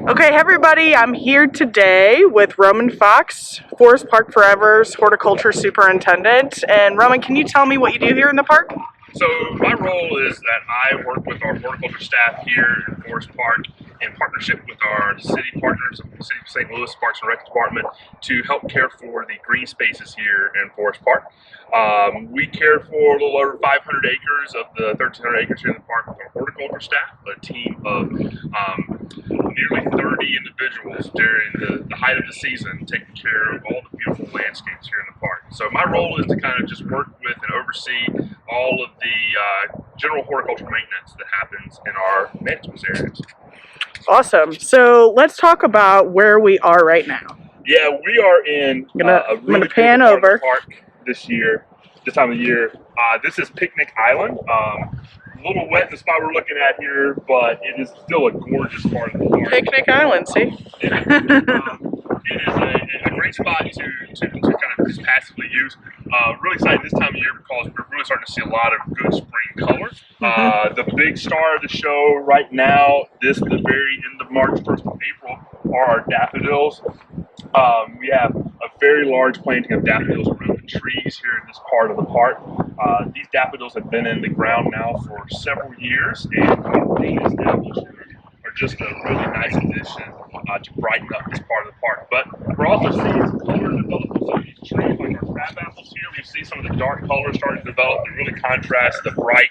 Okay, everybody, I'm here today with Roman Fox, Forest Park Forever's horticulture superintendent. And Roman, can you tell me what you do here in the park? So my role is that I work with our horticulture staff here in Forest Park in partnership with our city partners, the City of St. Louis Parks and Rec Department, to help care for the green spaces here in Forest Park. We care for a little over 500 acres of the 1,300 acres here in the park with our horticulture staff, a team of nearly 30 individuals during the height of the season taking care of all the beautiful landscapes here in the park. So my role is to kind of just work with and oversee all of the general horticulture maintenance that happens in our management areas. Awesome. So let's talk about where we are right now. Yeah, we are in I'm gonna pan over park this time of year. This is Picnic Island. A little wet in the spot we're looking at here, but it is still a gorgeous part of the park. Picnic Island, see? It is a great spot to kind of just passively use. Really excited this time of year because we're really starting to see a lot of good spring colors. The big star of the show right now, the very end of March, 1st of April, are our daffodils. We have a very large planting of daffodils around the trees here in this part of the park. These daffodils have been in the ground now for several years, and being established are just a really nice addition to brighten up this part of the park. But we're also seeing some color develop on some of these trees, like our crab apples here. We see some of the dark colors starting to develop and really contrast the bright,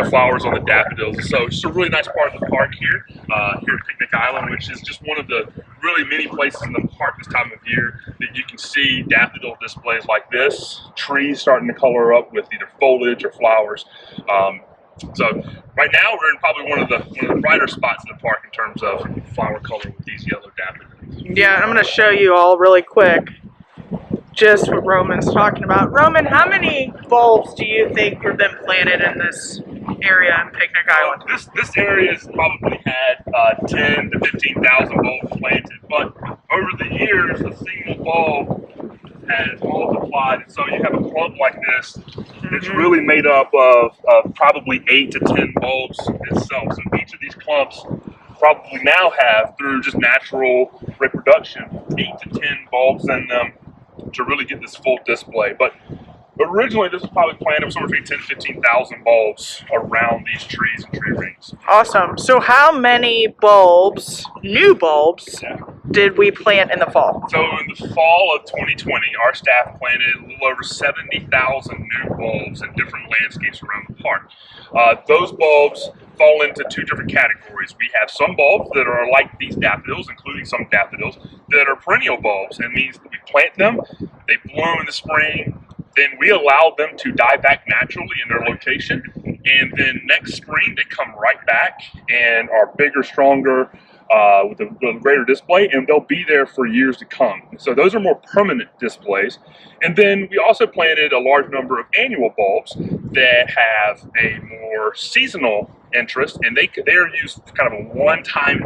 flowers on the daffodils. So it's just a really nice part of the park here at Picnic Island, which is just one of the really many places in the park this time of year that you can see daffodil displays like this, trees starting to color up with either foliage or flowers. So right now we're in probably one of the brighter spots in the park in terms of flower color with these yellow daffodils. Yeah, I'm going to show you all really quick just what Roman's talking about. Roman, how many bulbs do you think have been planted in this area in Picnic Island? This area has probably had 10 to 15,000 bulbs planted, but over the years a single bulb has multiplied. So you have a clump like this. It's really made up of probably 8 to 10 bulbs itself. So each of these clumps probably now have, through just natural reproduction, 8 to 10 bulbs in them to really get this full display. But originally this was probably planted somewhere between 10 to 15,000 bulbs around these trees and tree rings. Awesome. So how many bulbs, new bulbs, did we plant in the fall? So in the fall of 2020, our staff planted a little over 70,000 new bulbs in different landscapes around the park. Those bulbs fall into two different categories. We have some bulbs that are like these daffodils, including some daffodils, that are perennial bulbs. It means that we plant them, they bloom in the spring, then we allow them to die back naturally in their location, and then next spring they come right back and are bigger, stronger, with a greater display, and they'll be there for years to come. So those are more permanent displays. And then we also planted a large number of annual bulbs that have a more seasonal interest, and they are used kind of a one-time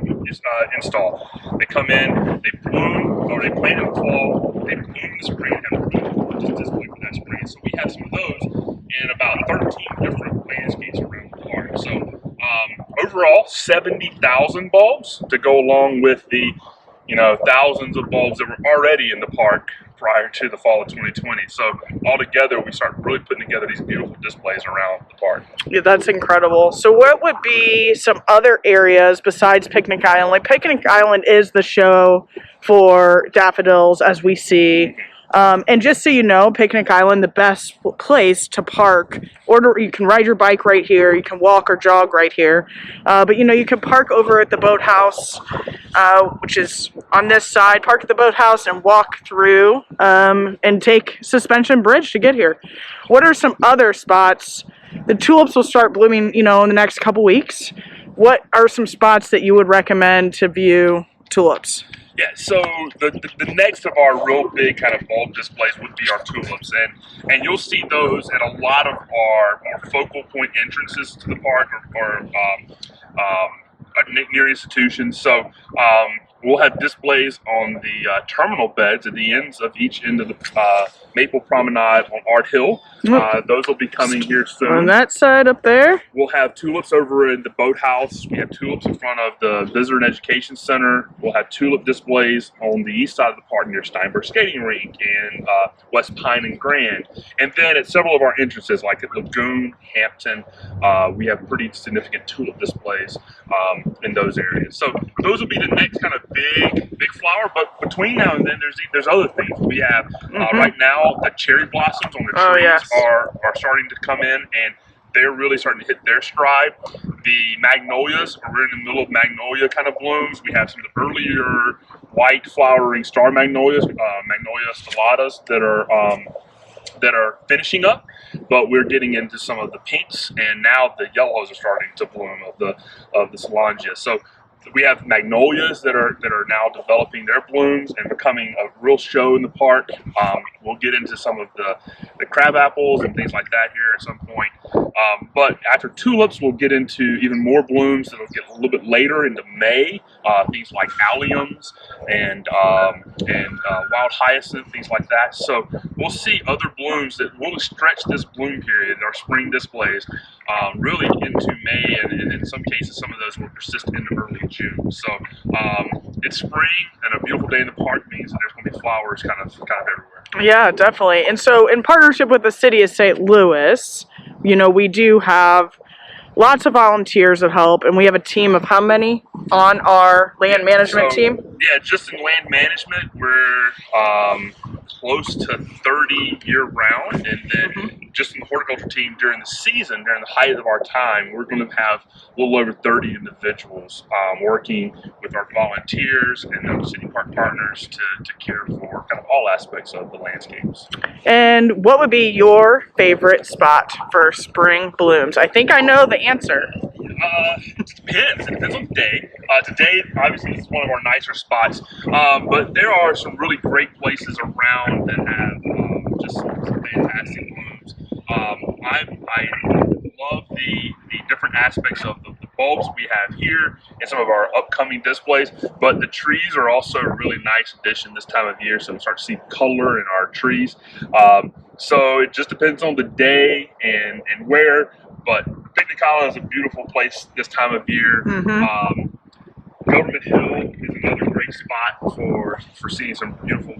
install. They come in, they bloom, or they plant in the fall, they bloom in the spring, and have a really gorgeous display for that spring. So we have some of those in about 13 different landscapes around the park. So overall, 70,000 bulbs to go along with the thousands of bulbs that were already in the park prior to the fall of 2020. So altogether, we started really putting together these beautiful displays around the park. Yeah, that's incredible. So what would be some other areas besides Picnic Island? Like Picnic Island is the show for daffodils, as we see. And just so you know, Picnic Island, the best place to park, or you can ride your bike right here, you can walk or jog right here, but you can park over at the boathouse, which is on this side, park at the boathouse and walk through and take Suspension Bridge to get here. What are some other spots? The tulips will start blooming, in the next couple weeks. What are some spots that you would recommend to view tulips? Yeah, so the next of our real big kind of bulb displays would be our tulips, and you'll see those at a lot of our focal point entrances to the park or near institutions. So We'll have displays on the terminal beds at the ends of each end of the Maple Promenade on Art Hill. Those will be coming here soon. On that side up there. We'll have tulips over in the boathouse. We have tulips in front of the Visitor and Education Center. We'll have tulip displays on the east side of the park near Steinberg Skating Rink and West Pine and Grand. And then at several of our entrances, like at Lagoon, Hampton, we have pretty significant tulip displays in those areas. So those will be the next kind of big flower. But between now and then, there's other things. We have right now the cherry blossoms on the trees are starting to come in, and they're really starting to hit their stride. The magnolias, we're in the middle of magnolia kind of blooms. We have some of the earlier white flowering star magnolias, Magnolia stellatas, that are finishing up, but we're getting into some of the pinks, and now the yellows are starting to bloom of the Solangia. So we have magnolias that are now developing their blooms and becoming a real show in the park. We'll get into some of the crab apples and things like that here at some point. But after tulips, we'll get into even more blooms that'll get a little bit later into May. Things like alliums and wild hyacinth, things like that. So we'll see other blooms that will stretch this bloom period, our spring displays, really into May, and in some cases, some of those will persist into early June. So it's spring, and a beautiful day in the park means that there's going to be flowers kind of everywhere. Yeah, definitely. And so in partnership with the city of St. Louis, you know, we do have lots of volunteers that help, and we have a team of how many on our land management team? Yeah, just in land management, we're close to 30 year-round, and then just in the horticulture team during the season, during the height of our time, we're going to have a little over 30 individuals working with our volunteers and our city park partners to care for kind of all aspects of the landscapes. And what would be your favorite spot for spring blooms? I think I know the answer. It depends. It depends on the day. Today, obviously, this is one of our nicer spots, but there are some really great places around that have just some fantastic blooms. I love the different aspects of the bulbs we have here and some of our upcoming displays, but the trees are also a really nice addition this time of year, so we start to see color in our trees. So it just depends on the day and where, but Picnic Island is a beautiful place this time of year. Government Hill is another great spot for seeing some beautiful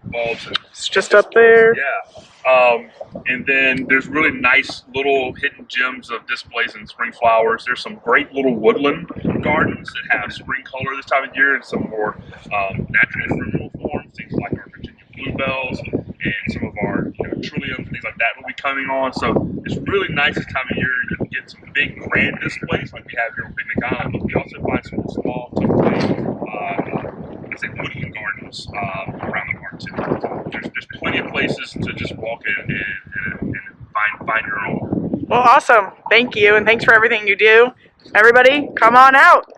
bulbs. It's just up there. Yeah. And then there's really nice little hidden gems of displays and spring flowers. There's some great little woodland gardens that have spring color this time of year and some more natural ephemeral forms, things like our Virginia bluebells and some of our trilliums, things like that will be coming on. So it's really nice this time of year. You can get some big grand displays like we have here on Picnic Island, but we also find some small, woodland gardens around the park too. So there's plenty of places to just walk in and find your own. Well, awesome. Thank you, and thanks for everything you do. Everybody, come on out.